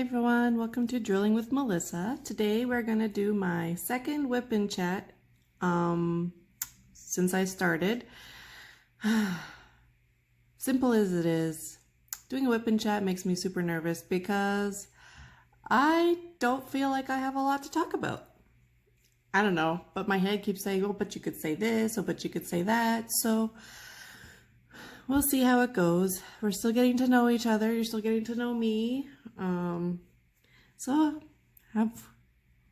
everyone, welcome to Drilling with Melissa. Today we're going to do my second Wip N Chat since I started. Simple as it is, doing a Wip N Chat makes me super nervous because I don't feel like I have a lot to talk about. I don't know, but my head keeps saying, oh, but you could say this, oh, but you could say that. So we'll see how it goes. We're still getting to know each other. You're still getting to know me. So I have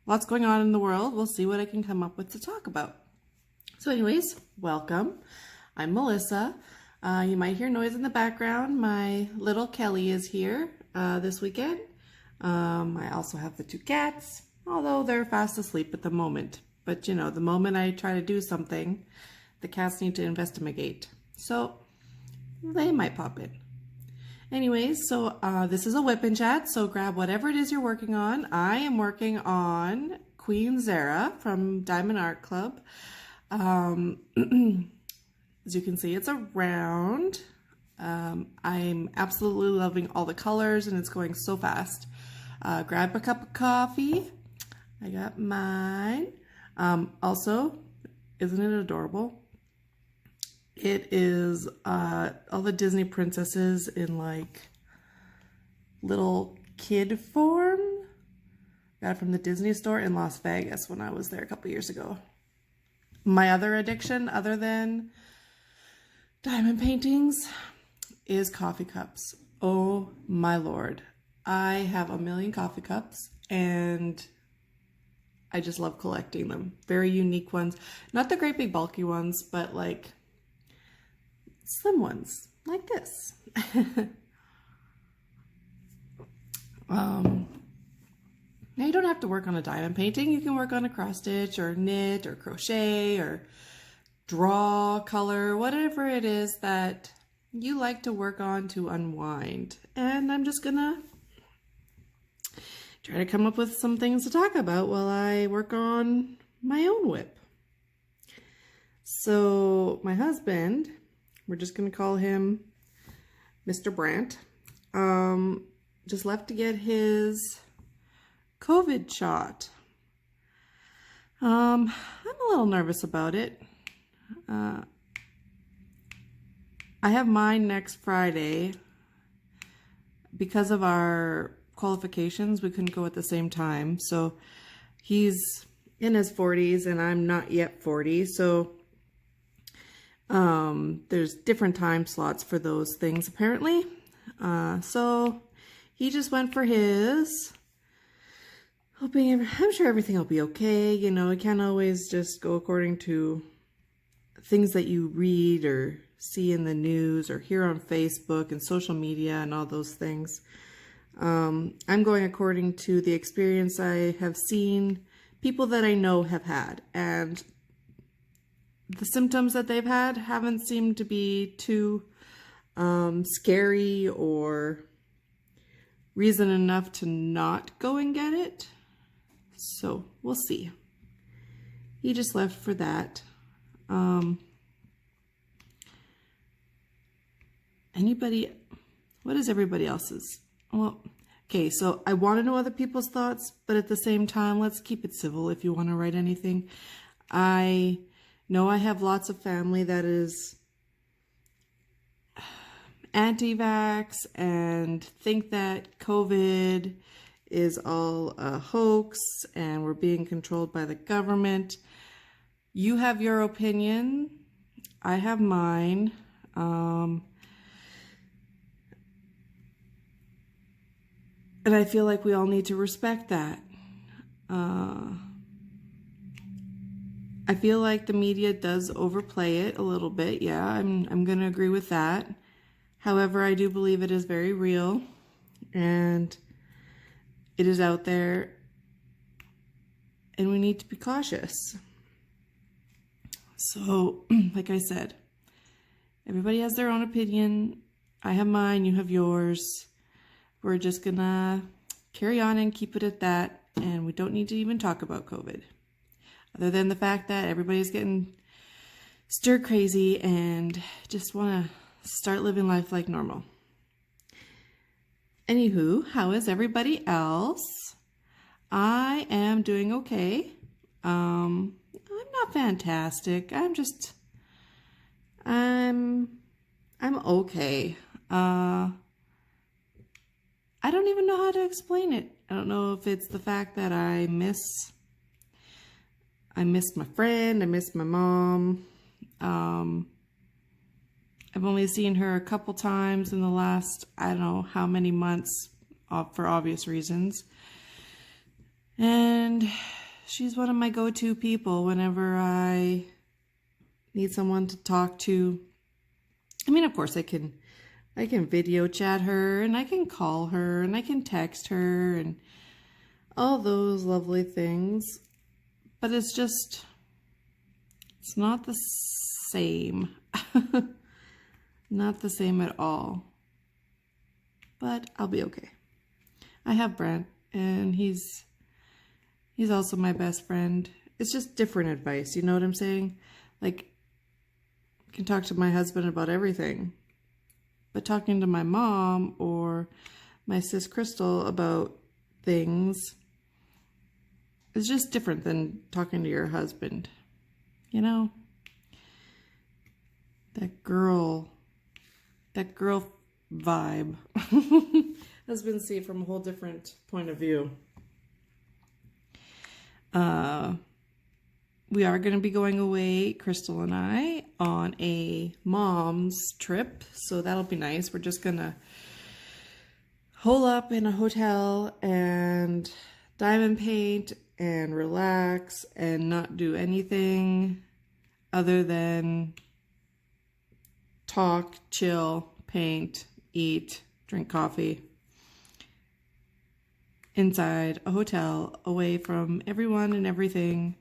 lots going on in the world. We'll see what I can come up with to talk about. So anyways, welcome. I'm Melissa. You might hear noise in the background. My little Kelly is here this weekend. I also have the two cats, although they're fast asleep at the moment. But you know, the moment I try to do something, the cats need to investigate. So they might pop in. Anyways, so this is a Wip N Chat, so grab whatever it is you're working on. I am working on Queen Zara from Diamond Art Club. As you can see, it's a round. I'm absolutely loving all the colors and it's going so fast. Grab a cup of coffee. I got mine. Also, isn't it adorable? It is all the Disney princesses in like little kid form. Got it from the Disney store in Las Vegas when I was there a couple years ago. My other addiction, other than diamond paintings, is coffee cups. Oh my Lord. I have a million coffee cups and I just love collecting them. Very unique ones. Not the great big bulky ones, but like slim ones like this. Now you don't have to work on a diamond painting. You can work on a cross stitch or knit or crochet or draw, color, whatever it is that you like to work on to unwind. And I'm just gonna try to come up with some things to talk about while I work on my own whip. So my husband, we're just going to call him Mr. Brandt, just left to get his COVID shot. I'm a little nervous about it. I have mine next Friday. Because of our qualifications, we couldn't go at the same time. So he's in his 40s and I'm not yet 40. So there's different time slots for those things apparently. So he just went for his, I'm sure everything will be okay. You know, you can't always just go according to things that you read or see in the news or hear on Facebook and social media and all those things. I'm going according to the experience I have seen people that I know have had, and the symptoms that they've had haven't seemed to be too scary or reason enough to not go and get it. So we'll see. He just left for that. What is everybody else's? Well, okay, so I want to know other people's thoughts, but at the same time, let's keep it civil if you want to write anything. I know I have lots of family that is anti-vax and think that COVID is all a hoax and we're being controlled by the government. You have your opinion. I have mine. And I feel like we all need to respect that. I feel like the media does overplay it a little bit. Yeah, I'm going to agree with that. However, I do believe it is very real and it is out there and we need to be cautious. So, like I said, everybody has their own opinion. I have mine, you have yours. We're just gonna carry on and keep it at that, and we don't need to even talk about COVID. Other than the fact that everybody's getting stir crazy and just want to start living life like normal. Anywho, how is everybody else? I am doing okay. I'm not fantastic. I'm okay. I don't even know how to explain it. I don't know if it's the fact that I miss my friend, I miss my mom. I've only seen her a couple times in the last, I don't know how many months, for obvious reasons. And she's one of my go-to people whenever I need someone to talk to. I mean, of course I can video chat her, and I can call her, and I can text her, and all those lovely things. But it's not the same. Not the same at all. But I'll be okay. I have Brent, and he's also my best friend. It's just different advice, you know what I'm saying? Like, I can talk to my husband about everything. But talking to my mom or my sis Crystal about things is just different than talking to your husband. You know? That girl vibe has been seen from a whole different point of view. We are going to be going away, Crystal and I, on a mom's trip, so that'll be nice. We're just going to hole up in a hotel and diamond paint and relax and not do anything other than talk, chill, paint, eat, drink coffee inside a hotel away from everyone and everything.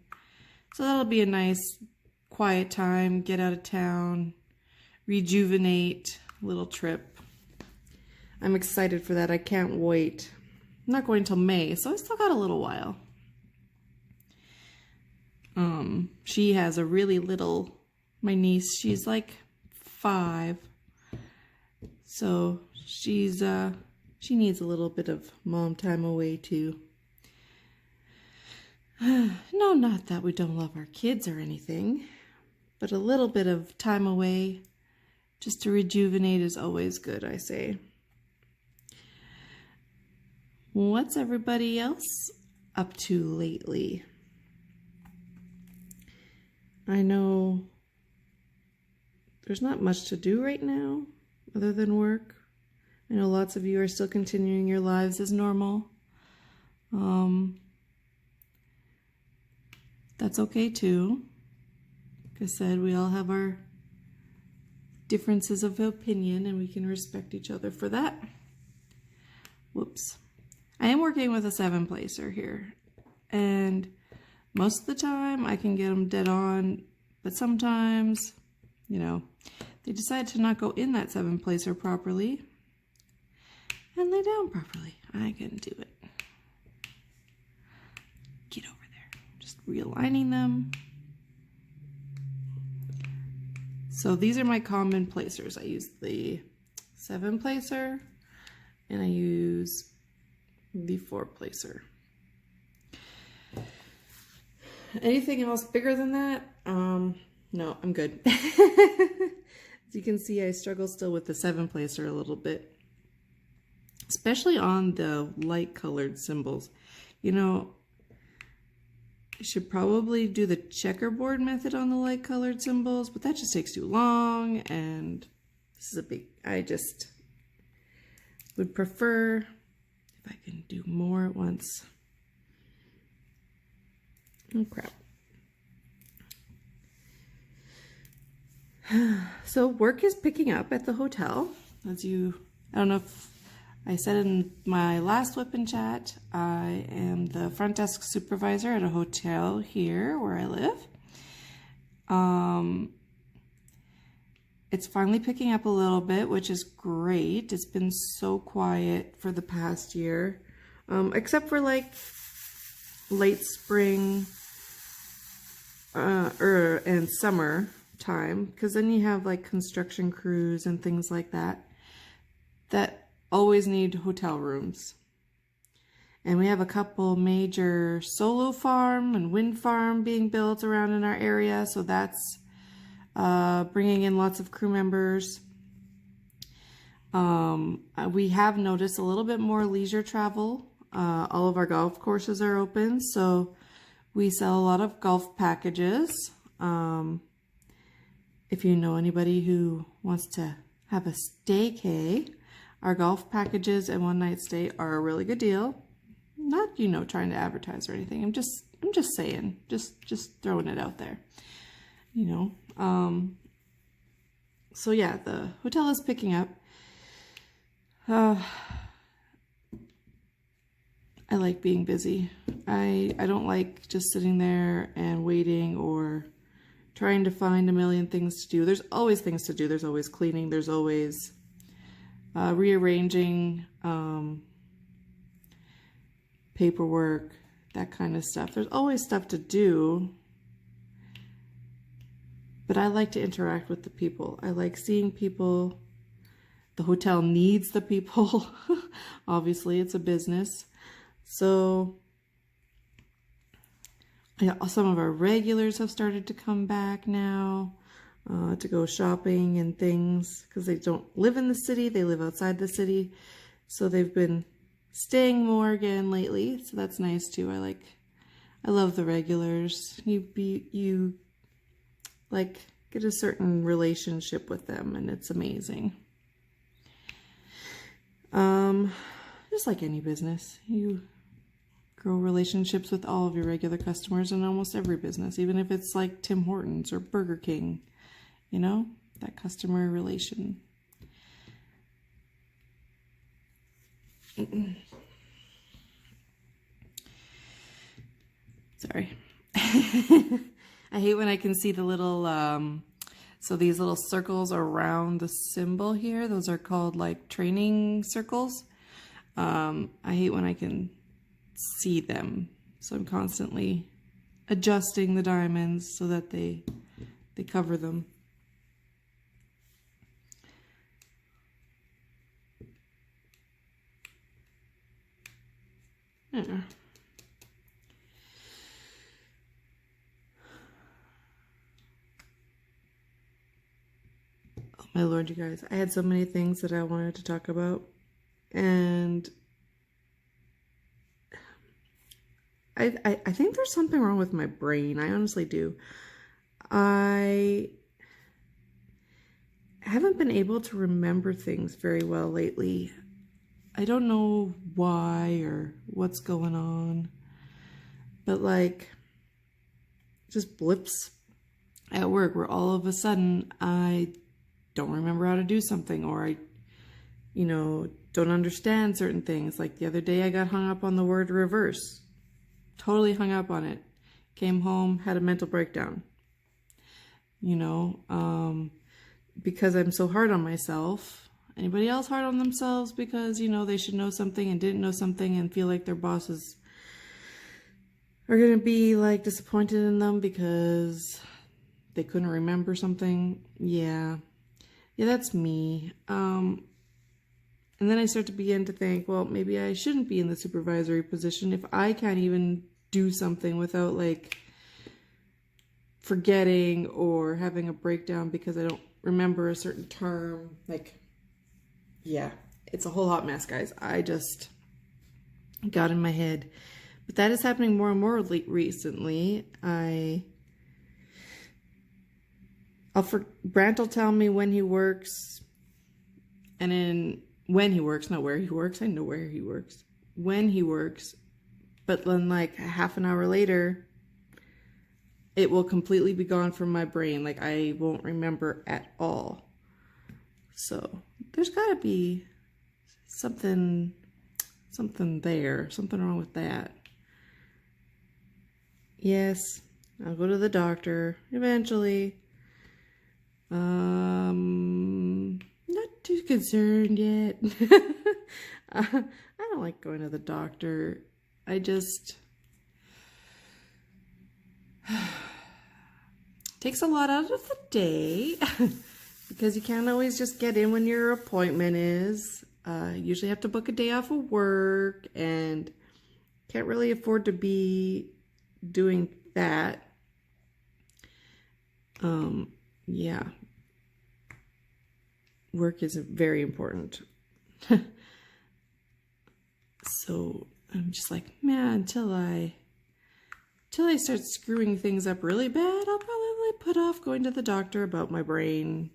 So that'll be a nice quiet time, get out of town, rejuvenate, little trip. I'm excited for that. I can't wait. I'm not going till May, so I still got a little while. She has a really little, my niece, she's like 5. So she needs a little bit of mom time away too. No, not that we don't love our kids or anything, but a little bit of time away just to rejuvenate is always good, I say. What's everybody else up to lately? I know there's not much to do right now other than work. I know lots of you are still continuing your lives as normal. That's okay too. Like I said, we all have our differences of opinion and we can respect each other for that. Whoops. I am working with a 7-placer here, and most of the time I can get them dead on, but sometimes, you know, they decide to not go in that 7-placer properly and lay down properly. I can do it. Get over there. Just realigning them. So these are my common placers. I use the 7-placer and I use the 4-placer. Anything else bigger than that? No, I'm good. As you can see, I struggle still with the 7-placer a little bit, especially on the light colored symbols. You know, I should probably do the checkerboard method on the light colored symbols, but that just takes too long, and this is I just would prefer if I can do more at once. Oh crap. So work is picking up at the hotel. I don't know if I said in my last Wip N Chat, I am the front desk supervisor at a hotel here where I live. It's finally picking up a little bit, which is great. It's been so quiet for the past year, except for like late spring and summer time, because then you have like construction crews and things like that always need hotel rooms. And we have a couple major solar farm and wind farm being built around in our area. So that's bringing in lots of crew members. We have noticed a little bit more leisure travel. All of our golf courses are open, so we sell a lot of golf packages. If you know anybody who wants to have a staycay, our golf packages and one night stay are a really good deal. Not, you know, trying to advertise or anything. I'm just saying, just throwing it out there, you know. So yeah, the hotel is picking up. I like being busy. I don't like just sitting there and waiting or trying to find a million things to do. There's always things to do. There's always cleaning. There's always rearranging, paperwork, that kind of stuff. There's always stuff to do. But I like to interact with the people. I like seeing people. The hotel needs the people. Obviously, it's a business. So yeah, some of our regulars have started to come back now to go shopping and things because they don't live in the city. They live outside the city. So they've been staying more again lately. So that's nice too. I love the regulars. You like get a certain relationship with them and it's amazing. Just like any business, you grow relationships with all of your regular customers in almost every business, even if it's like Tim Hortons or Burger King, you know, that customer relation. Sorry. I hate when I can see the little, so these little circles around the symbol here, those are called like training circles. I hate when I can see them. So I'm constantly adjusting the diamonds so that they cover them. Yeah. Oh my Lord, you guys. I had so many things that I wanted to talk about. And I think there's something wrong with my brain. I honestly do. I haven't been able to remember things very well lately. I don't know why or what's going on. But like, just blips at work where all of a sudden I don't remember how to do something, or I, you know, don't understand certain things. Like the other day I got hung up on the word reverse. Totally hung up on it. Came home, had a mental breakdown. You know, because I'm so hard on myself. Anybody else hard on themselves because, you know, they should know something and didn't know something and feel like their bosses are going to be like disappointed in them because they couldn't remember something? Yeah. Yeah, that's me. And then I start to begin to think, well, maybe I shouldn't be in the supervisory position if I can't even do something without like forgetting or having a breakdown because I don't remember a certain term. Like, yeah, it's a whole hot mess, guys. I just got in my head. But that is happening more and more recently. Brant will tell me when he works, and then when he works, not where he works. I know where he works. When he works, but then like a half an hour later, it will completely be gone from my brain. Like I won't remember at all. So there's got to be something there, something wrong with that. Yes, I'll go to the doctor eventually. Not too concerned yet. I don't like going to the doctor. I just takes a lot out of the day because you can't always just get in when your appointment is. Usually have to book a day off of work and can't really afford to be doing that. Yeah. Work is very important. So I'm just like, man, until I start screwing things up really bad, I'll probably put off going to the doctor about my brain.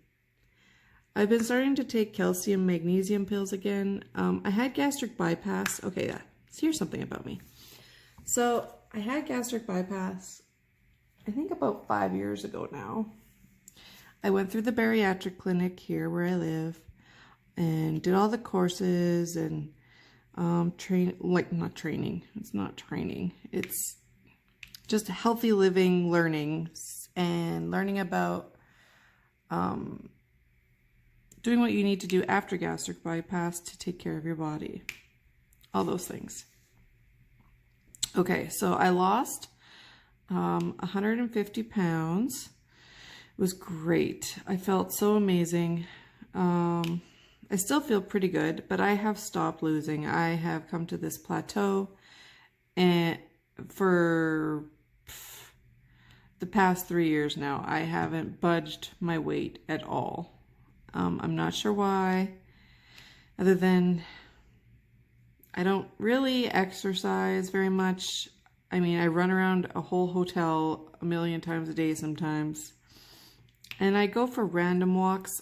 I've been starting to take calcium magnesium pills again. I had gastric bypass. Okay, so here's something about me. So I had gastric bypass, I think about 5 years ago now. I went through the bariatric clinic here where I live and did all the courses and not training. It's not training. It's just healthy living learning and learning about doing what you need to do after gastric bypass to take care of your body. All those things. Okay, so I lost 150 pounds. It was great. I felt so amazing. I still feel pretty good, but I have stopped losing. I have come to this plateau, and for the past 3 years now, I haven't budged my weight at all. I'm not sure why, other than I don't really exercise very much. I mean, I run around a whole hotel a million times a day sometimes. And I go for random walks.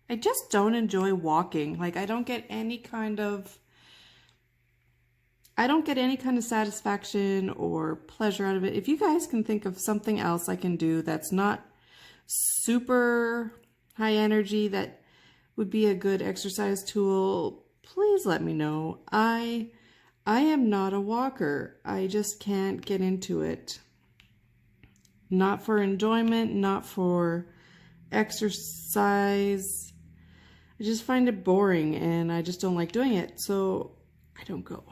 I just don't enjoy walking. Like, I don't get any kind of satisfaction or pleasure out of it. If you guys can think of something else I can do that's not super high energy, that would be a good exercise tool, please let me know. I am not a walker. I just can't get into it. Not for enjoyment, not for exercise. I just find it boring and I just don't like doing it, so I don't go.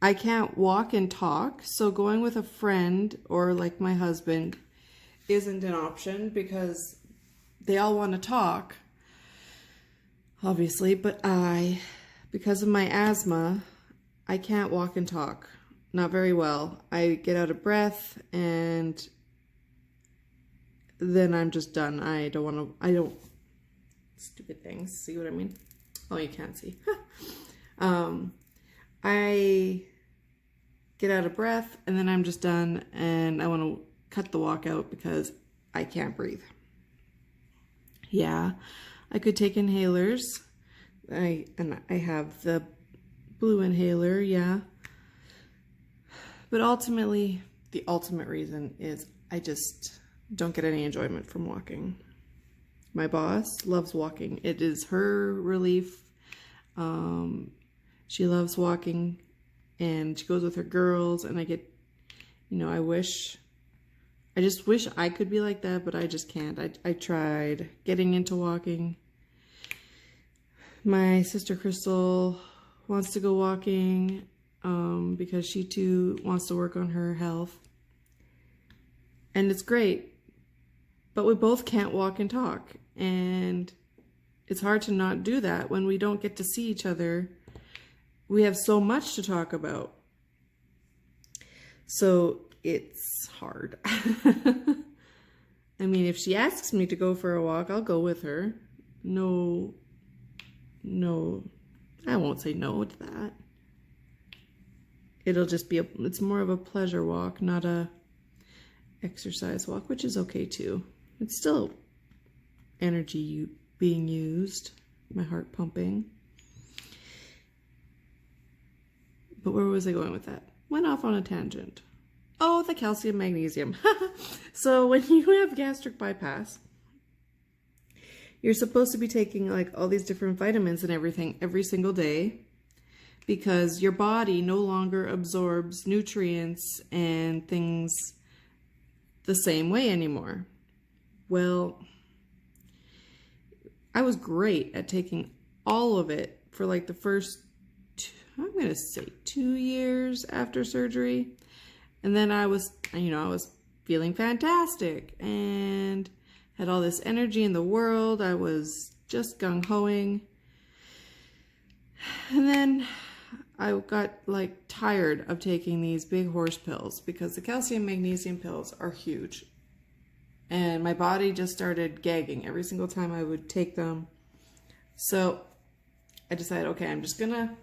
I can't walk and talk, so going with a friend or like my husband isn't an option because they all want to talk, obviously, but because of my asthma, I can't walk and talk. Not very well. I get out of breath and then I'm just done. I don't, stupid things. See what I mean? Oh, you can't see. I get out of breath and then I'm just done and I want to cut the walk out because I can't breathe. Yeah, I could take inhalers. I have the blue inhaler, yeah. But ultimately, the ultimate reason is I just don't get any enjoyment from walking. My boss loves walking. It is her relief. She loves walking and she goes with her girls and I get, I just wish I could be like that, but I just can't. I tried getting into walking. My sister Crystal wants to go walking because she too wants to work on her health. And it's great, but we both can't walk and talk. And it's hard to not do that when we don't get to see each other. We have so much to talk about. So it's hard. I mean, if she asks me to go for a walk, I'll go with her. No, I won't say no to that. It'll just be it's more of a pleasure walk, not a exercise walk, which is okay too. It's still energy being used, my heart pumping. But where was I going with that? Went off on a tangent. Oh, the calcium magnesium. So when you have gastric bypass, you're supposed to be taking like all these different vitamins and everything every single day because your body no longer absorbs nutrients and things the same way anymore. Well, I was great at taking all of it for like the first, I'm going to say 2 years after surgery. And then I was feeling fantastic and had all this energy in the world. I was just gung-hoing. And then I got like tired of taking these big horse pills because the calcium magnesium pills are huge. And my body just started gagging every single time I would take them. So I decided, okay, I'm just gonna,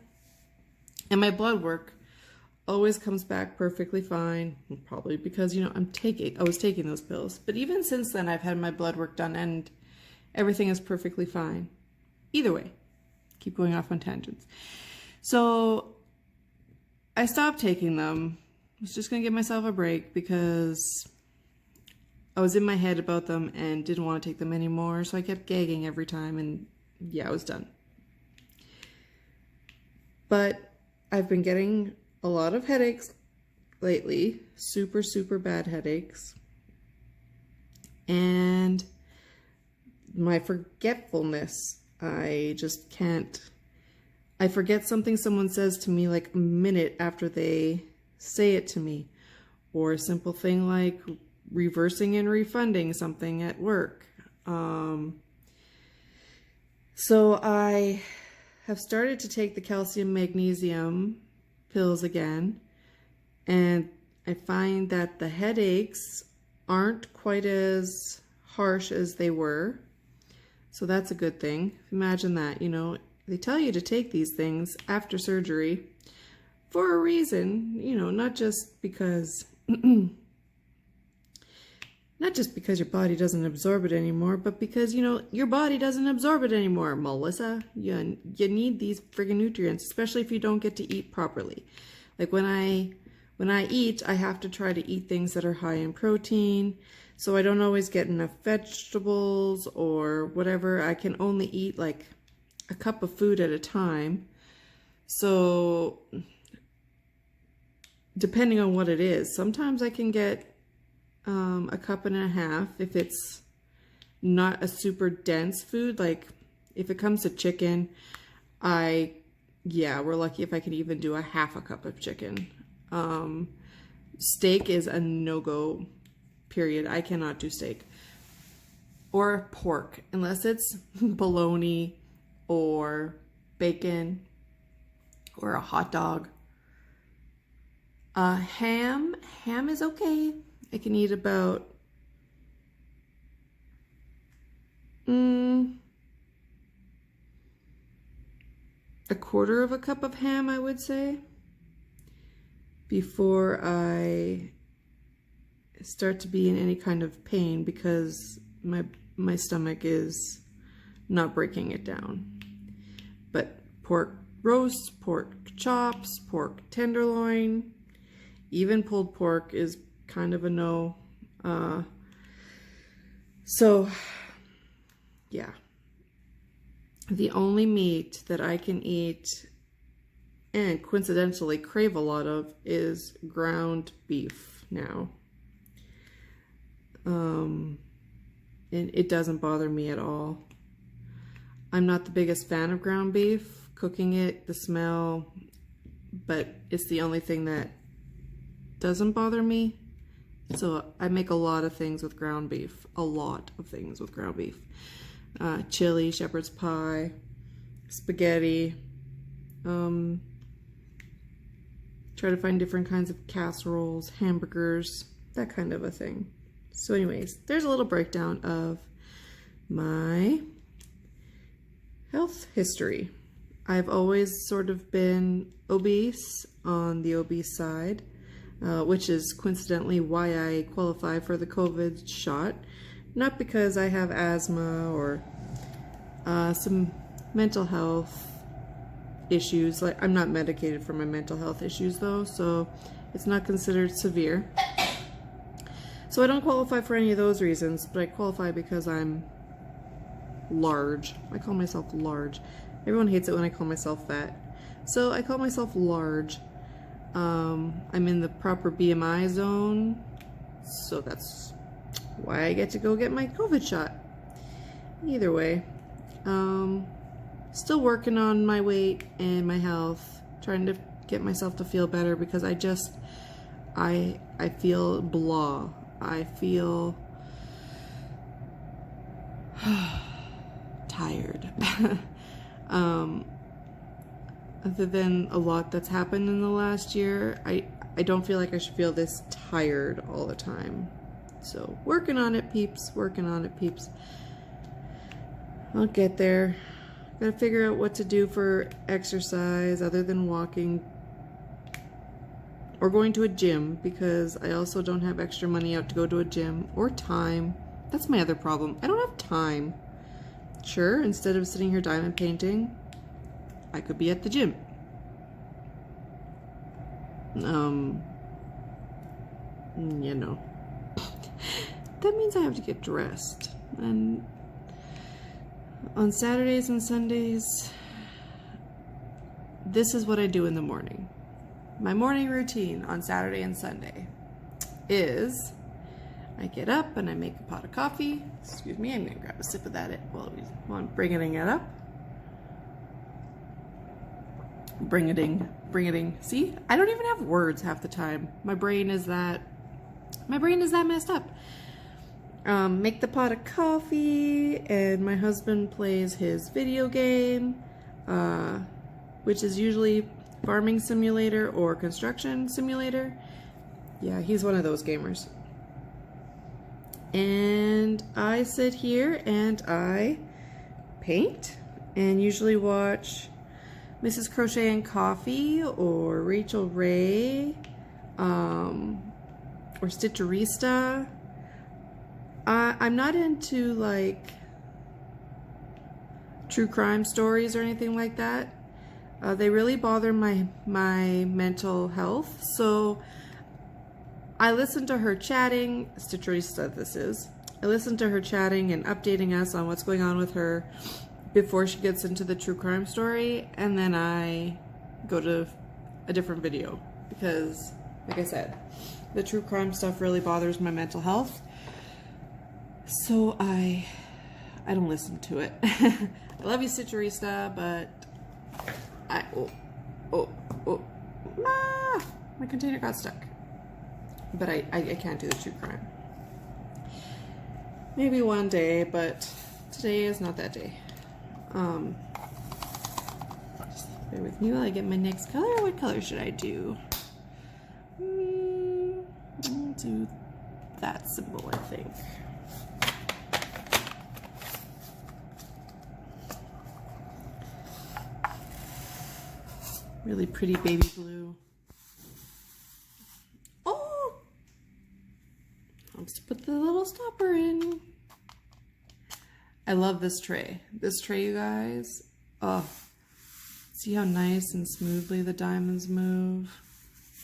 and my blood work always comes back perfectly fine, probably because, you know, I was taking those pills. But even since then, I've had my blood work done and everything is perfectly fine. Either way, keep going off on tangents. So I stopped taking them. I was just gonna give myself a break because I was in my head about them and didn't want to take them anymore. So I kept gagging every time, and yeah, I was done. But I've been getting a lot of headaches lately, super, super bad headaches. And my forgetfulness, I just can't, I forget something someone says to me like a minute after they say it to me. Or a simple thing like reversing and refunding something at work. So I have started to take the calcium magnesium pills again, and I find that the headaches aren't quite as harsh as they were. So that's a good thing. Imagine that, you know, they tell you to take these things after surgery for a reason, you know, not just because not just because your body doesn't absorb it anymore, but because, you know, your body doesn't absorb it anymore, Melissa. You need these friggin' nutrients, especially if you don't get to eat properly. Like when I eat, I have to try to eat things that are high in protein, so I don't always get enough vegetables or whatever. I can only eat like a cup of food at a time. So depending on what it is, sometimes I can get a cup and a half if it's not a super dense food. Like if it comes to chicken, we're lucky if I can even do a half a cup of chicken. Steak is a no-go, period. I cannot do steak. Or pork, unless it's bologna or bacon or a hot dog. Ham is okay. I can eat about a quarter of a cup of ham, I would say, before I start to be in any kind of pain because my stomach is not breaking it down. But pork roasts, pork chops, pork tenderloin, even pulled pork is kind of a no. So yeah, the only meat that I can eat and coincidentally crave a lot of is ground beef now. And it doesn't bother me at all. I'm not the biggest fan of ground beef, cooking it, the smell, but it's the only thing that doesn't bother me. So I make a lot of things with ground beef, chili, shepherd's pie, spaghetti, try to find different kinds of casseroles, hamburgers, that kind of a thing. So anyways, there's a little breakdown of my health history. I've always sort of been obese, on the obese side. Which is coincidentally why I qualify for the COVID shot. Not because I have asthma or some mental health issues. Like, I'm not medicated for my mental health issues though, so it's not considered severe. So I don't qualify for any of those reasons, but I qualify because I'm large. I call myself large. Everyone hates it when I call myself fat. So I call myself large. I'm in the proper BMI zone, so that's why I get to go get my COVID shot. Either way, still working on my weight and my health, trying to get myself to feel better because I feel blah. I feel tired. Other than a lot that's happened in the last year, I don't feel like I should feel this tired all the time. So working on it, peeps, working on it, peeps. I'll get there. Gotta figure out what to do for exercise other than walking or going to a gym, because I also don't have extra money out to go to a gym, or time. That's my other problem. I don't have time. Sure, instead of sitting here diamond painting, I could be at the gym. You know. That means I have to get dressed. And on Saturdays and Sundays, this is what I do in the morning. My morning routine on Saturday and Sunday is I get up and I make a pot of coffee. Excuse me, I'm gonna grab a sip of that while I'm bringing it up. Bring it in. See, I don't even have words half the time. My brain is that messed up. Make the pot of coffee, and my husband plays his video game, which is usually farming simulator or construction simulator. Yeah, he's one of those gamers. And I sit here and I paint and usually watch Mrs. Crochet and Coffee or Rachel Ray, or Stitcherista. I'm not into like true crime stories or anything like that. They really bother my mental health. So I listen to her chatting, Stitcherista this is. I listen to her chatting and updating us on what's going on with her before she gets into the true crime story, and then I go to a different video because, like I said, the true crime stuff really bothers my mental health. So I don't listen to it. I love you, Stitcherista, but my container got stuck. But I can't do the true crime. Maybe one day, but today is not that day. Just bear with me while I get my next color. What color should I do? I'll do that symbol, I think. Really pretty baby blue. Oh! I'll just put the little stopper in. I love this tray. This tray, you guys. Oh, see how nice and smoothly the diamonds move?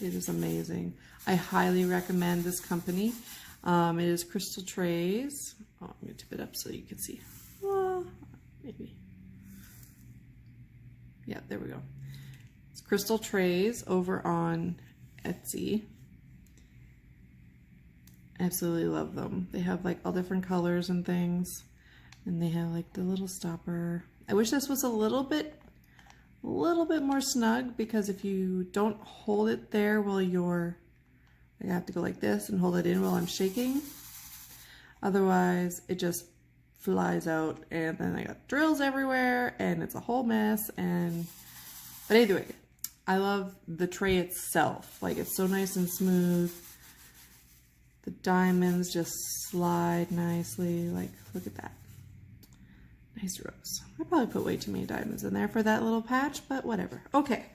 It is amazing. I highly recommend this company. It is Crystal Trays. Oh, I'm going to tip it up so you can see. Maybe. Yeah, there we go. It's Crystal Trays over on Etsy. Absolutely love them. They have like all different colors and things. And they have like the little stopper. I wish this was a little bit more snug, because if you don't hold it there while you're, I have to go like this and hold it in while I'm shaking. Otherwise, it just flies out, and then I got drills everywhere, and it's a whole mess. But anyway, I love the tray itself. Like, it's so nice and smooth. The diamonds just slide nicely. Like, look at that. Nice rows. I probably put way too many diamonds in there for that little patch, but whatever. Okay,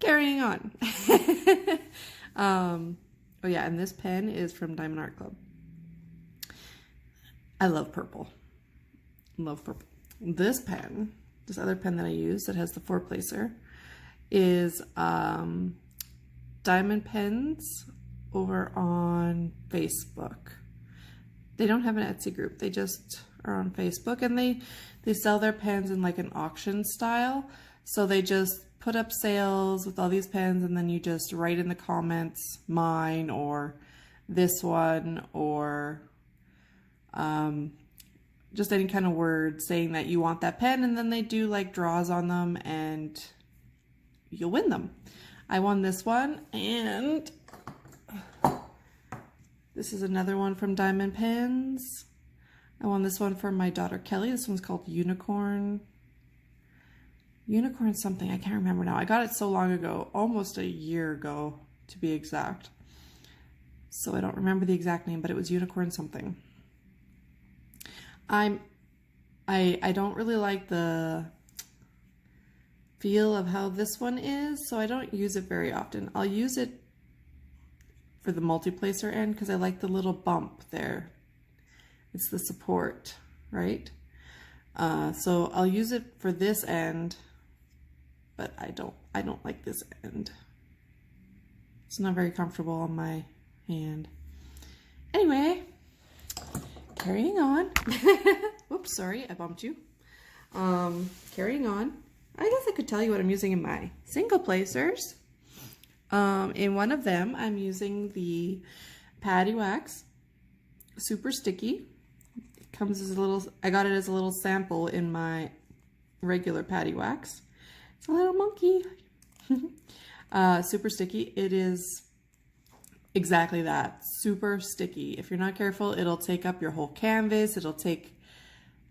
carrying on. Oh yeah, and this pen is from Diamond Art Club. I love purple. Love purple. This pen, this other pen that I use that has the 4-placer, is Diamond Pens over on Facebook. They don't have an Etsy group. They just are on Facebook, and they sell their pens in like an auction style. So they just put up sales with all these pens, and then you just write in the comments mine or this one, or just any kind of word saying that you want that pen, and then they do like draws on them and you'll win them. I won this one, and this is another one from Diamond Pens. I won this one for my daughter Kelly. This one's called Unicorn something. I can't remember now. I got it so long ago, almost a year ago to be exact. So I don't remember the exact name, but it was Unicorn something. I don't really like the feel of how this one is, so I don't use it very often. I'll use it for the multi-placer end because I like the little bump there. It's the support, right? So I'll use it for this end, but I don't like this end. It's not very comfortable on my hand. Anyway, carrying on. Oops, sorry, I bumped you. Carrying on. I guess I could tell you what I'm using in my single placers. In one of them, I'm using the Patty Wax Super Sticky. It comes as a little, I got it as a little sample in my regular Patty Wax. It's a little monkey. Super Sticky. It is exactly that. Super sticky. If you're not careful, it'll take up your whole canvas. It'll take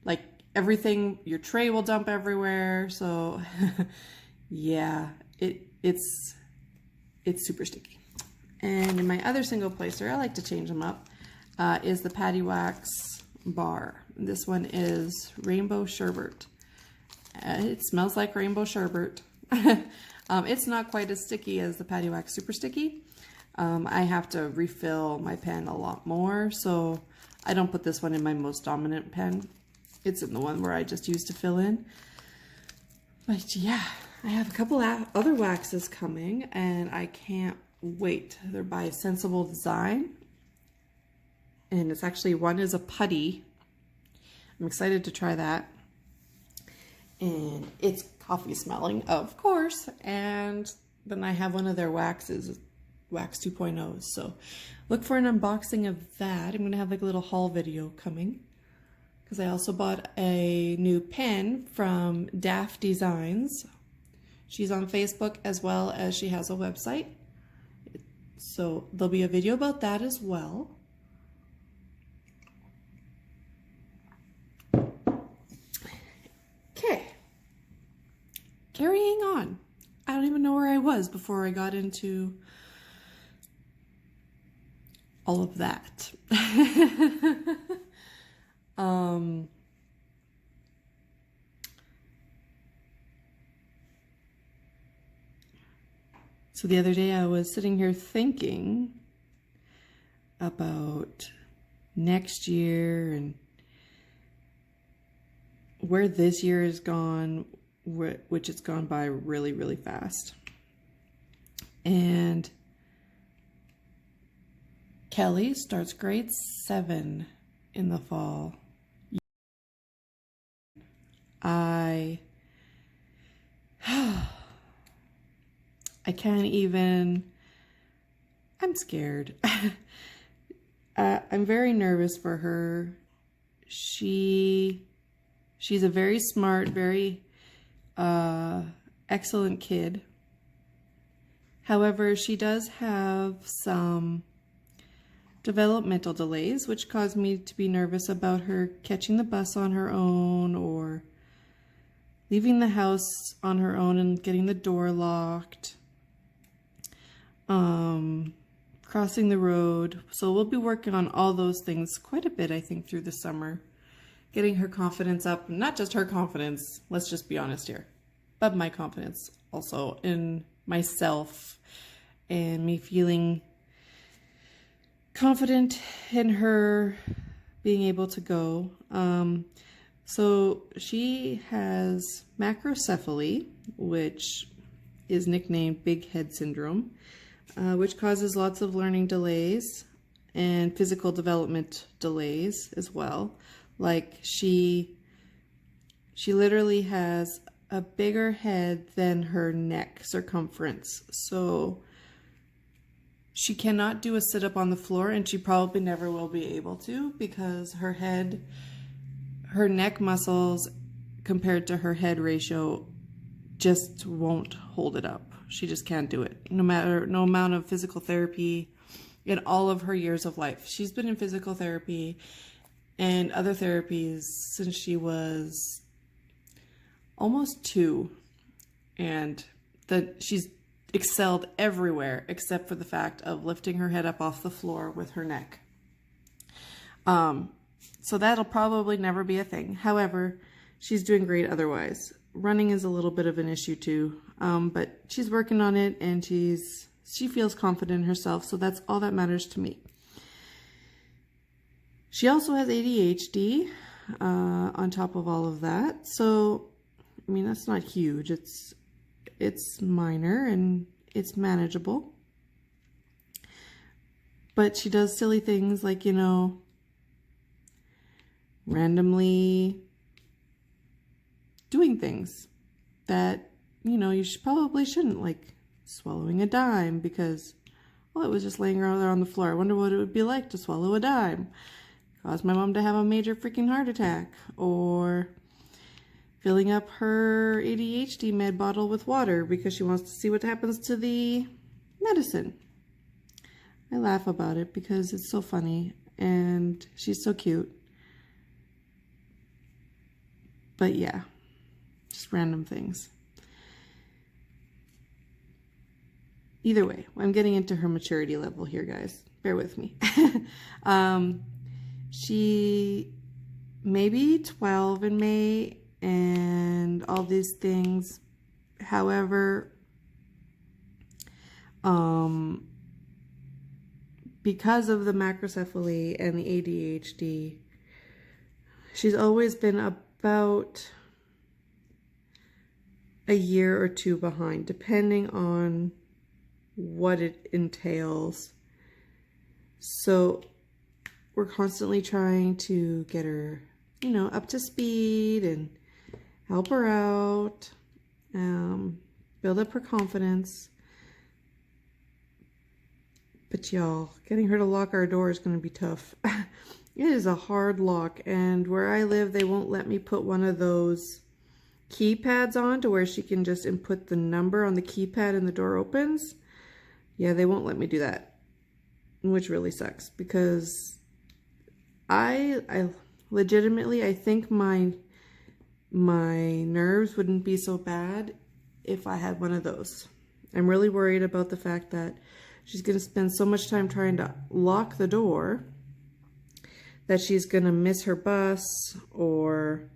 like everything. Your tray will dump everywhere. So yeah, it's super sticky. And in my other single placer, I like to change them up, is the Patty Wax bar. This one is Rainbow Sherbet. It smells like rainbow sherbet. It's not quite as sticky as the Patty Wax Super Sticky. I have to refill my pen a lot more, so I don't put this one in my most dominant pen. It's in the one where I just use to fill in. But yeah, I have a couple other waxes coming, and I can't wait. They're by Sensible Design, and it's actually, one is a putty. I'm excited to try that. And it's coffee smelling, of course. And then I have one of their waxes, Wax 2.0. So look for an unboxing of that. I'm going to have like a little haul video coming, because I also bought a new pen from Daft Designs. She's on Facebook as well as she has a website. So there'll be a video about that as well. Okay. Carrying on. I don't even know where I was before I got into all of that. So the other day I was sitting here thinking about next year and where this year has gone, which it's gone by really, really fast. And Kelly starts grade 7 in the fall. I can't even, I'm scared. I'm very nervous for her. She's a very smart, very excellent kid. However, she does have some developmental delays, which cause me to be nervous about her catching the bus on her own or leaving the house on her own and getting the door locked, crossing the road. So we'll be working on all those things quite a bit, I think, through the summer, getting her confidence up. Not just her confidence, let's just be honest here, but my confidence also in myself and me feeling confident in her being able to go. So she has macrocephaly, which is nicknamed big head syndrome, which causes lots of learning delays and physical development delays as well. Like she literally has a bigger head than her neck circumference. So she cannot do a sit-up on the floor, and she probably never will be able to, because her neck muscles compared to her head ratio just won't hold it up. She just can't do it. No amount of physical therapy in all of her years of life. She's been in physical therapy and other therapies since she was almost 2, and that she's excelled everywhere except for the fact of lifting her head up off the floor with her neck. So that'll probably never be a thing. However, she's doing great otherwise. Running is a little bit of an issue too, but she's working on it, and she feels confident in herself, so that's all that matters to me. She also has ADHD on top of all of that, so I mean, that's not huge. It's minor and it's manageable. But she does silly things like, you know, randomly doing things that, you know, you probably shouldn't, like swallowing a dime because, well, it was just laying around there on the floor. I wonder what it would be like to swallow a dime. Caused my mom to have a major freaking heart attack. Or filling up her ADHD med bottle with water because she wants to see what happens to the medicine. I laugh about it because it's so funny and she's so cute. But yeah, just random things. Either way, I'm getting into her maturity level here, guys. Bear with me. She may be 12 in May and all these things. However, because of the macrocephaly and the ADHD, she's always been about a year or 2 behind, depending on what it entails. So we're constantly trying to get her, you know, up to speed and help her out, build up her confidence. But y'all, getting her to lock our door is going to be tough. It is a hard lock, and where I live, they won't let me put one of those keypads on to where she can just input the number on the keypad and the door opens. Yeah, they won't let me do that, which really sucks because I legitimately, I think my nerves wouldn't be so bad if I had one of those. I'm really worried about the fact that she's going to spend so much time trying to lock the door that she's going to miss her bus or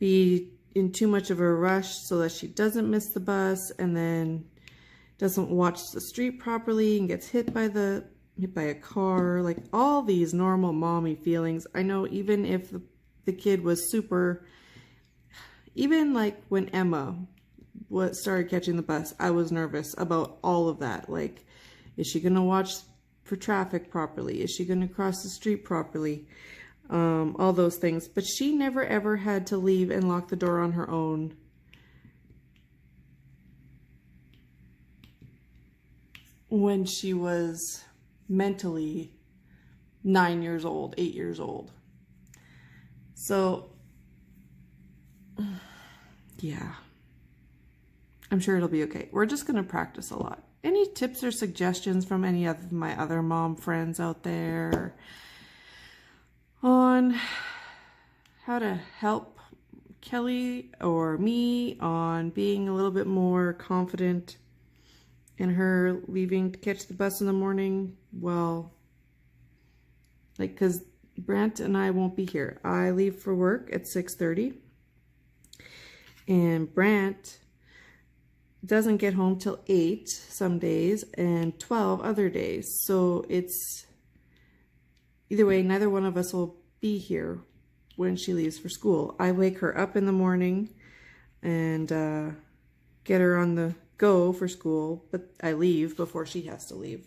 be in too much of a rush so that she doesn't miss the bus and then doesn't watch the street properly and gets hit by a car. Like all these normal mommy feelings. I know even if the kid was super, even like when Emma started catching the bus, I was nervous about all of that. Like, is she going to watch for traffic properly? Is she going to cross the street properly? All those things. But she never ever had to leave and lock the door on her own. When she was mentally 9 years old, 8 years old. So, yeah. I'm sure it'll be okay. We're just going to practice a lot. Any tips or suggestions from any of my other mom friends out there on how to help Kelly or me on being a little bit more confident in her leaving to catch the bus in the morning? Well, like, because Brant and I won't be here. I leave for work at 6:30, and Brant doesn't get home till 8 some days and 12 other days. So it's either way, neither one of us will be here when she leaves for school. I wake her up in the morning and get her on the go for school, but I leave before she has to leave.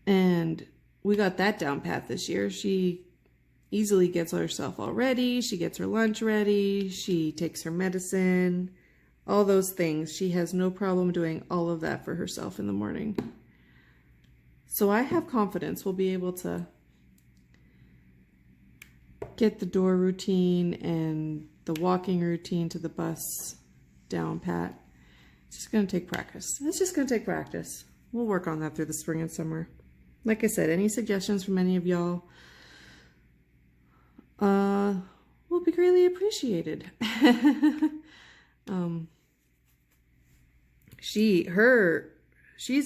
And we got that down pat this year. She easily gets herself all ready. She gets her lunch ready. She takes her medicine. All those things. She has no problem doing all of that for herself in the morning. So I have confidence we'll be able to get the door routine and the walking routine to the bus down pat. It's just going to take practice. It's just going to take practice. We'll work on that through the spring and summer. like I said, any suggestions from any of y'all will be greatly appreciated. She's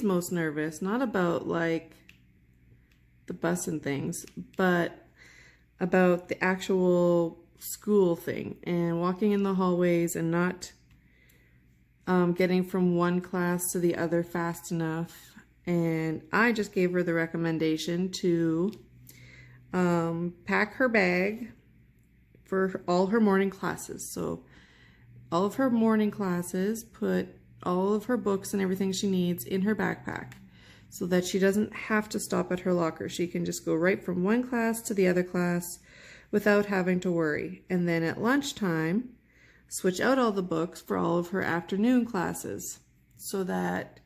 most nervous, not about like the bus and things, but about the actual school thing and walking in the hallways and not getting from one class to the other fast enough. And I just gave her the recommendation to pack her bag for all her morning classes. So all of her morning classes, put all of her books and everything she needs in her backpack so that she doesn't have to stop at her locker. She can just go right from one class to the other class without having to worry. And then at lunchtime, switch out all the books for all of her afternoon classes so that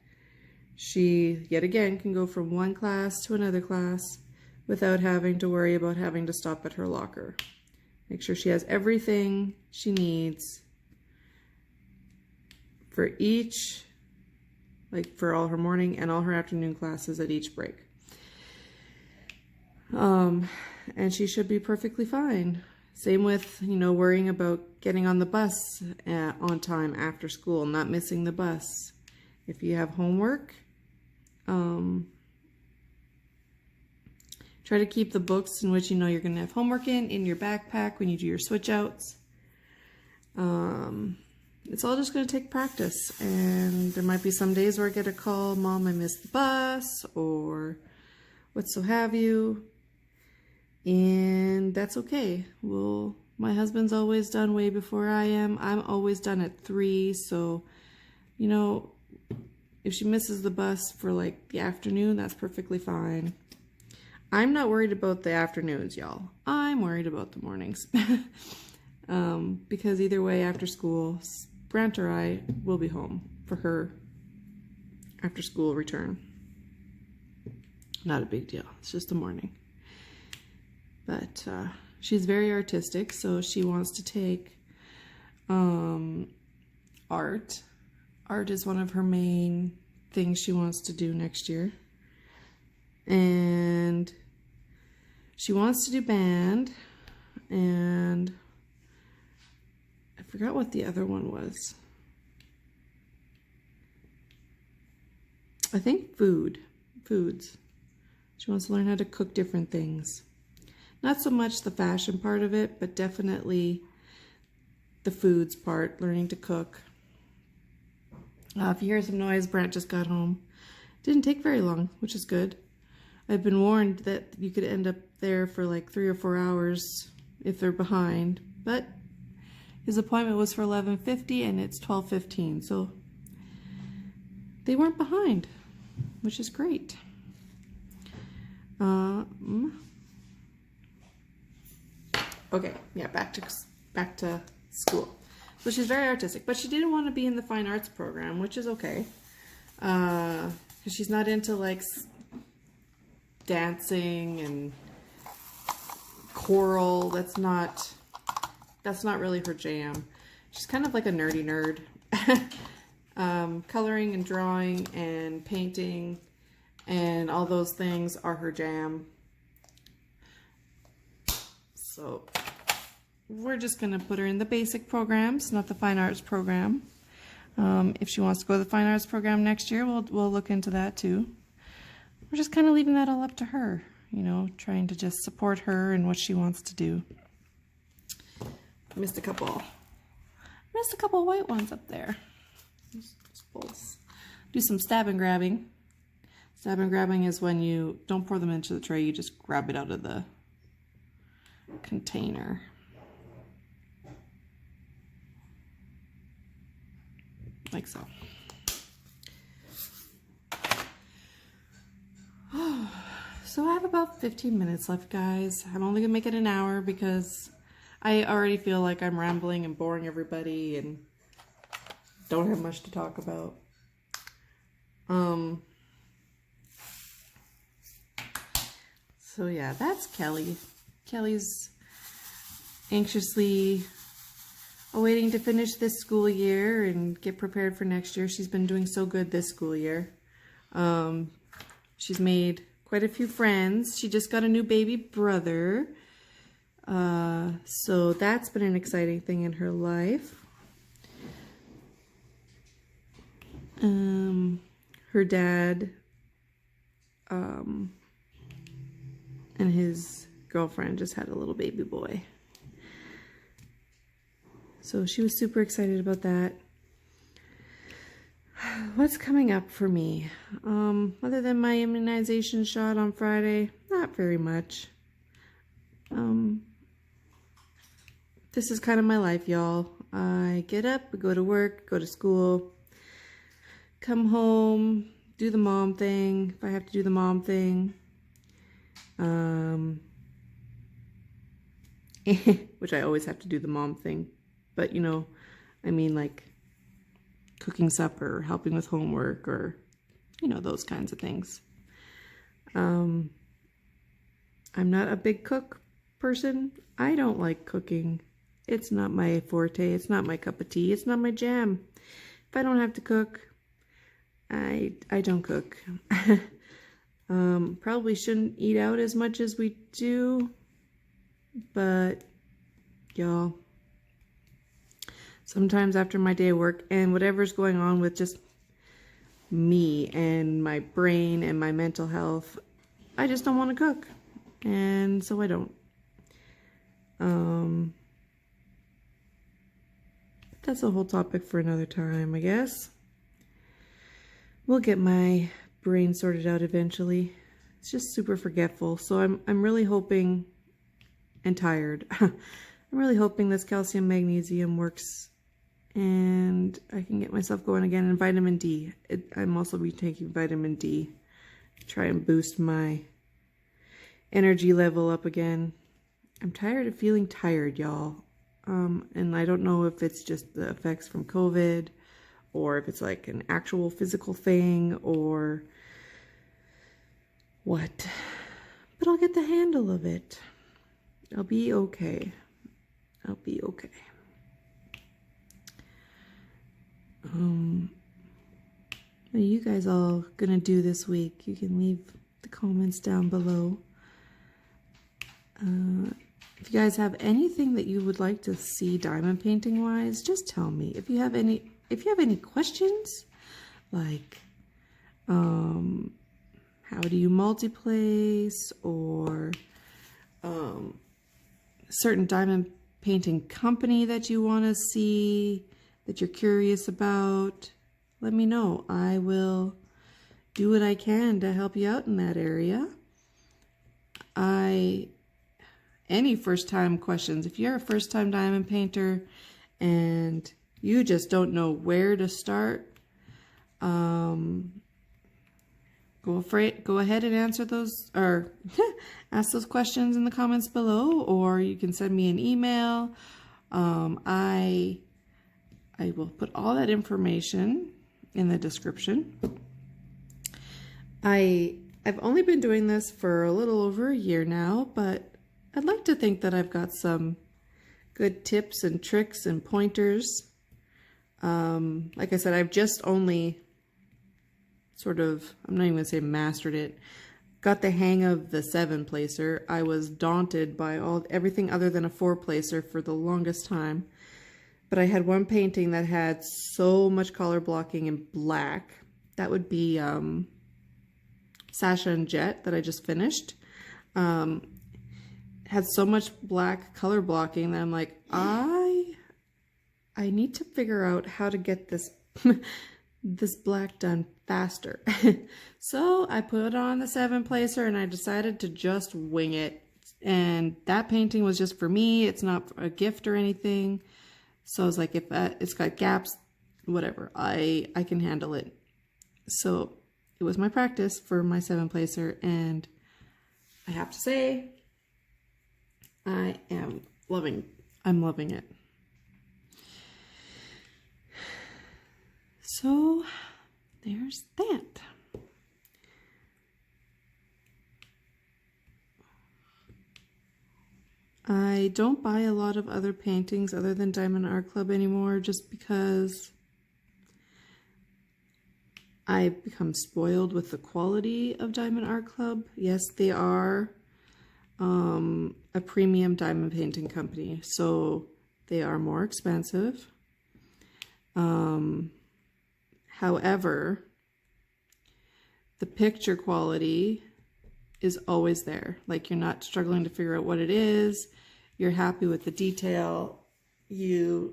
she, yet again, can go from one class to another class without having to worry about having to stop at her locker. Make sure she has everything she needs for each, like for all her morning and all her afternoon classes at each break. And she should be perfectly fine. Same with, you know, worrying about getting on the bus on time after school, not missing the bus. If you have homework, try to keep the books in which you know you're going to have homework in your backpack when you do your switch outs. It's all just going to take practice, and there might be some days where I get a call, Mom, I missed the bus, or what so have you, and that's okay. Well, my husband's always done way before I am. I'm always done at 3, so, you know, if she misses the bus for like the afternoon, that's perfectly fine. I'm not worried about the afternoons, y'all. I'm worried about the mornings. Because either way, after school, Brant or I will be home for her after school return. Not a big deal. It's just the morning. But she's very artistic, so she wants to take art. Art is one of her main things she wants to do next year. And she wants to do band, and I forgot what the other one was. I think foods. She wants to learn how to cook different things. Not so much the fashion part of it, but definitely the foods part, learning to cook. If you hear some noise, Brant just got home. Didn't take very long, which is good. I've been warned that you could end up there for like 3 or 4 hours if they're behind, but his appointment was for 11:50 and it's 12:15, so they weren't behind, which is great. Okay, yeah, back to school. So she's very artistic, but she didn't want to be in the fine arts program, which is okay, because she's not into like dancing and choral. That's not really her jam. She's kind of like a nerdy nerd. Coloring and drawing and painting and all those things are her jam. So we're just going to put her in the basic programs, not the fine arts program. If she wants to go to the fine arts program next year, we'll look into that too. We're just kind of leaving that all up to her, you know, trying to just support her and what she wants to do. Missed a couple white ones up there. Do some stab and grabbing. Stab and grabbing is when you don't pour them into the tray, you just grab it out of the container. Like so. So I have about 15 minutes left, guys. I'm only gonna make it an hour because I already feel like I'm rambling and boring everybody and don't have much to talk about. So yeah, that's Kelly. Kelly's anxiously awaiting to finish this school year and get prepared for next year. She's been doing so good this school year. She's made quite a few friends. She just got a new baby brother. So that's been an exciting thing in her life. Her dad and his girlfriend just had a little baby boy. So she was super excited about that. What's coming up for me? Other than my immunization shot on Friday, not very much. This is kind of my life, y'all. I get up, I go to work, go to school, come home, do the mom thing, if I have to do the mom thing. Which I always have to do the mom thing. But, you know, I mean, like, cooking supper, helping with homework, or, you know, those kinds of things. I'm not a big cook person. I don't like cooking. It's not my forte. It's not my cup of tea. It's not my jam. If I don't have to cook, I don't cook. Probably shouldn't eat out as much as we do, but y'all, sometimes after my day of work and whatever's going on with just me and my brain and my mental health, I just don't want to cook. And so I don't. That's a whole topic for another time, I guess. We'll get my brain sorted out eventually. It's just super forgetful. So I'm really hoping, and tired. I'm really hoping this calcium magnesium works and I can get myself going again. And vitamin D. I'm also be taking vitamin D to try and boost my energy level up again. I'm tired of feeling tired, y'all. And I don't know if it's just the effects from COVID or if it's like an actual physical thing or what. But I'll get the handle of it. I'll be okay. I'll be okay. What are you guys all gonna do this week? You can leave the comments down below. If you guys have anything that you would like to see diamond painting wise, just tell me. If you have any questions, like how do you multi-place, or certain diamond painting company that you want to see, that you're curious about, let me know. I will do what I can to help you out in that area. Any first-time questions, if you're a first-time diamond painter and you just don't know where to start, go ahead and answer those, or ask those questions in the comments below, or you can send me an email. I will put all that information in the description. I've only been doing this for a little over a year now, but I'd like to think that I've got some good tips and tricks and pointers. Like I said, I've just only sort of, I'm not even gonna say mastered it, got the hang of the 7-placer. I was daunted by everything other than a 4-placer for the longest time. But I had one painting that had so much color blocking in black. That would be Sasha and Jet that I just finished. Had so much black color blocking that I'm like, I need to figure out how to get this this black done faster. So I put on the 7-placer and I decided to just wing it. And that painting was just for me. It's not a gift or anything. So I was like, if it's got gaps, whatever, I can handle it. So it was my practice for my 7-placer, and I have to say, I'm loving it. So there's that. I don't buy a lot of other paintings other than Diamond Art Club anymore, just because I've become spoiled with the quality of Diamond Art Club. Yes, they are a premium diamond painting company, so they are more expensive. However, the picture quality is always there. Like, you're not struggling to figure out what it is. You're happy with the detail. The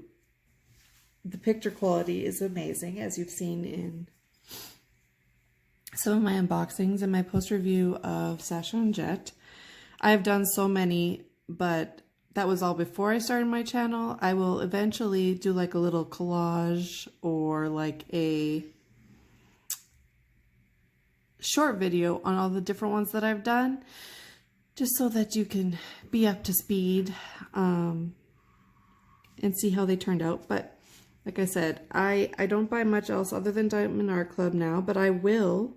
picture quality is amazing, as you've seen in some of my unboxings and my post review of Sacha and Jet. I've done so many, but that was all before I started my channel. I will eventually do like a little collage or like a short video on all the different ones that I've done, just so that you can be up to speed and see how they turned out. But like I said, I don't buy much else other than Diamond Art Club now, but I will.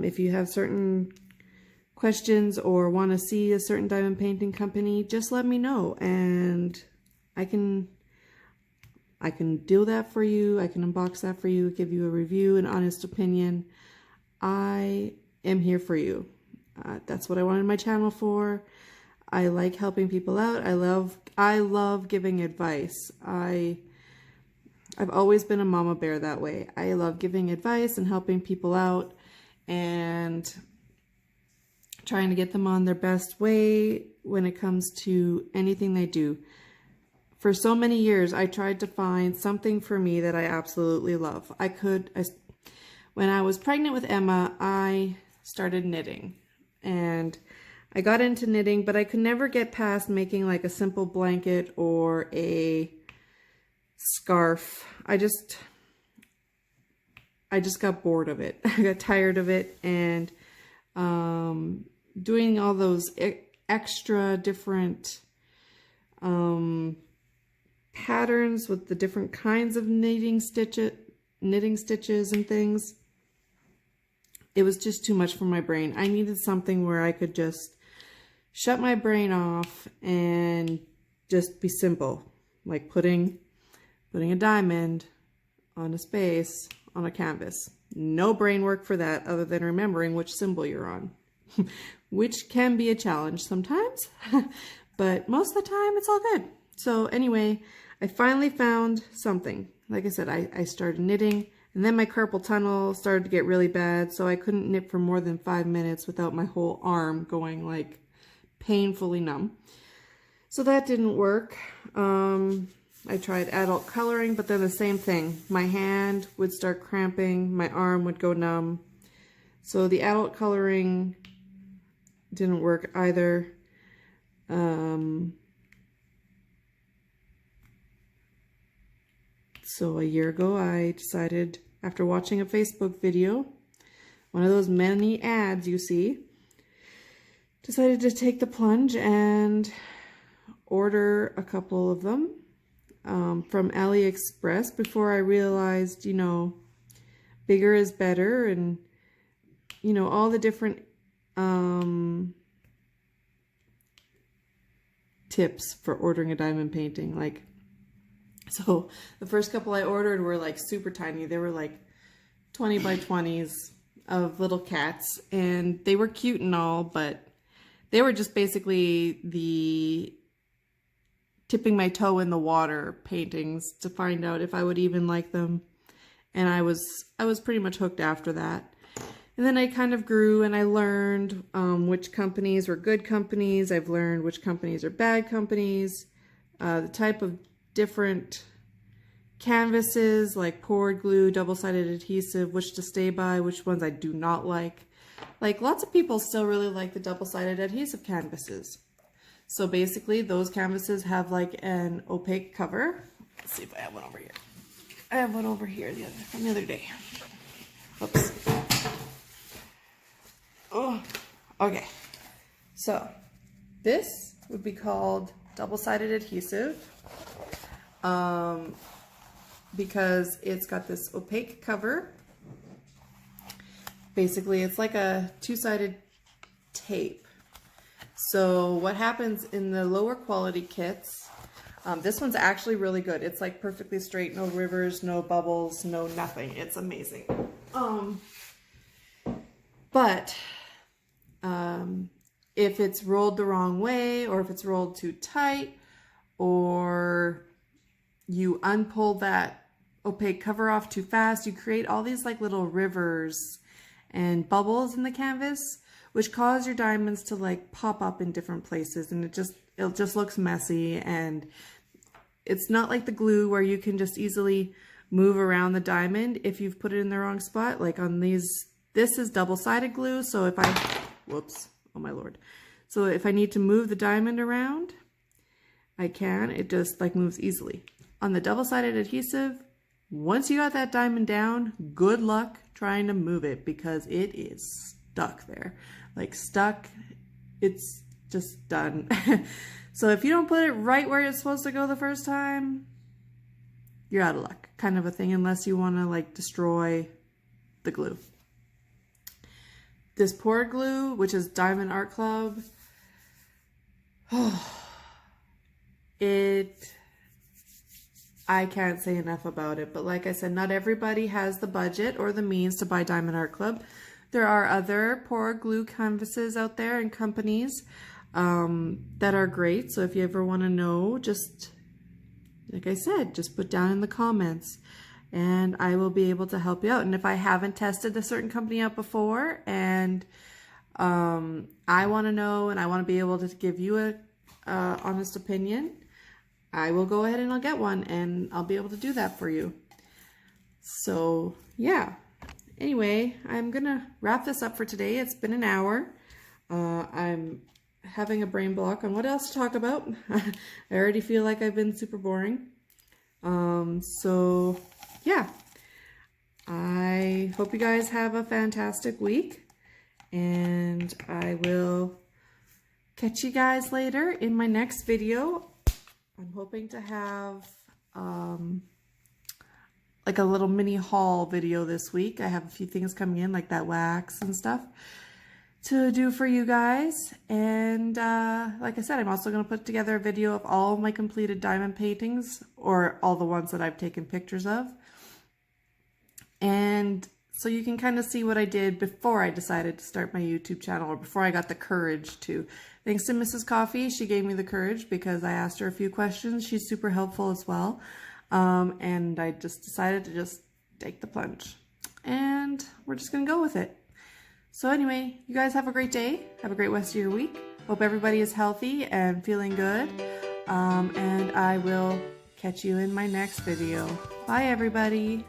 If you have certain questions or want to see a certain diamond painting company, just let me know, and I can do that for you. I can unbox that for you, give you a review, an honest opinion. I am here for you. That's what I wanted my channel for. I like helping people out. I love giving advice. I've always been a mama bear that way. I love giving advice and helping people out and trying to get them on their best way when it comes to anything they do. For so many years, I tried to find something for me that I absolutely love. When I was pregnant with Emma, I started knitting, and I got into knitting, but I could never get past making like a simple blanket or a scarf. I just got bored of it. I got tired of it, and doing all those extra different patterns with the different kinds of knitting stitches and things. It was just too much for my brain. I needed something where I could just shut my brain off and just be simple, like putting a diamond on a space on a canvas. No brain work for that other than remembering which symbol you're on, which can be a challenge sometimes, but most of the time it's all good. So anyway, I finally found something. Like I said, I started knitting, and then my carpal tunnel started to get really bad, so I couldn't knit for more than 5 minutes without my whole arm going like painfully numb. So that didn't work. I tried adult coloring, but then the same thing. My hand would start cramping, my arm would go numb. So the adult coloring didn't work either. So a year ago, I decided, after watching a Facebook video, one of those many ads you see, decided to take the plunge and order a couple of them from AliExpress before I realized, you know, bigger is better, and, you know, all the different tips for ordering a diamond painting. Like, so the first couple I ordered were like super tiny. They were like 20 by 20s of little cats, and they were cute and all, but they were just basically the tipping my toe in the water paintings to find out if I would even like them. And I was pretty much hooked after that. And then I kind of grew, and I learned which companies were good companies. I've learned which companies are bad companies, the type of different canvases like poured glue, double-sided adhesive, which to stay by, which ones I do not like. Like, lots of people still really like the double-sided adhesive canvases. So basically those canvases have like an opaque cover. Let's see if I have one over here. I have one over here from the other day. Oops. Oh, okay. So this would be called double-sided adhesive because it's got this opaque cover. Basically, it's like a two-sided tape. So what happens in the lower quality kits, this one's actually really good. It's like perfectly straight, no rivers, no bubbles, no nothing. It's amazing. But if it's rolled the wrong way, or if it's rolled too tight, or you unpull that opaque cover off too fast, you create all these like little rivers and bubbles in the canvas, which cause your diamonds to like pop up in different places, and it just looks messy. And it's not like the glue where you can just easily move around the diamond if you've put it in the wrong spot. Like on these, this is double-sided glue, so if I, whoops, oh my lord. So if I need to move the diamond around, I can. It just like moves easily. On the double-sided adhesive, once you got that diamond down, good luck trying to move it, because it is stuck there. Like stuck, it's just done. So if you don't put it right where it's supposed to go the first time, you're out of luck, kind of a thing, unless you want to like destroy the glue. This poured glue, which is Diamond Art Club, I can't say enough about it. But like I said, not everybody has the budget or the means to buy Diamond Art Club. There are other poured glue canvases out there and companies that are great. So if you ever want to know, just like I said, just put down in the comments and I will be able to help you out. And if I haven't tested a certain company out before and I want to know and I want to be able to give you a honest opinion, I will go ahead and I'll get one and I'll be able to do that for you. So yeah, anyway, I'm gonna wrap this up for today. It's been an hour. I'm having a brain block on what else to talk about. I already feel like I've been super boring. So yeah, I hope you guys have a fantastic week, and I will catch you guys later in my next video. I'm hoping to have like a little mini haul video this week. I have a few things coming in, like that wax and stuff to do for you guys. And like I said, I'm also going to put together a video of all my completed diamond paintings, or all the ones that I've taken pictures of. And so you can kind of see what I did before I decided to start my YouTube channel, or before I got the courage to. Thanks to Mrs. Coffee, she gave me the courage because I asked her a few questions. She's super helpful as well. And I just decided to just take the plunge. And we're just going to go with it. So anyway, you guys have a great day. Have a great rest of your week. Hope everybody is healthy and feeling good. And I will catch you in my next video. Bye, everybody.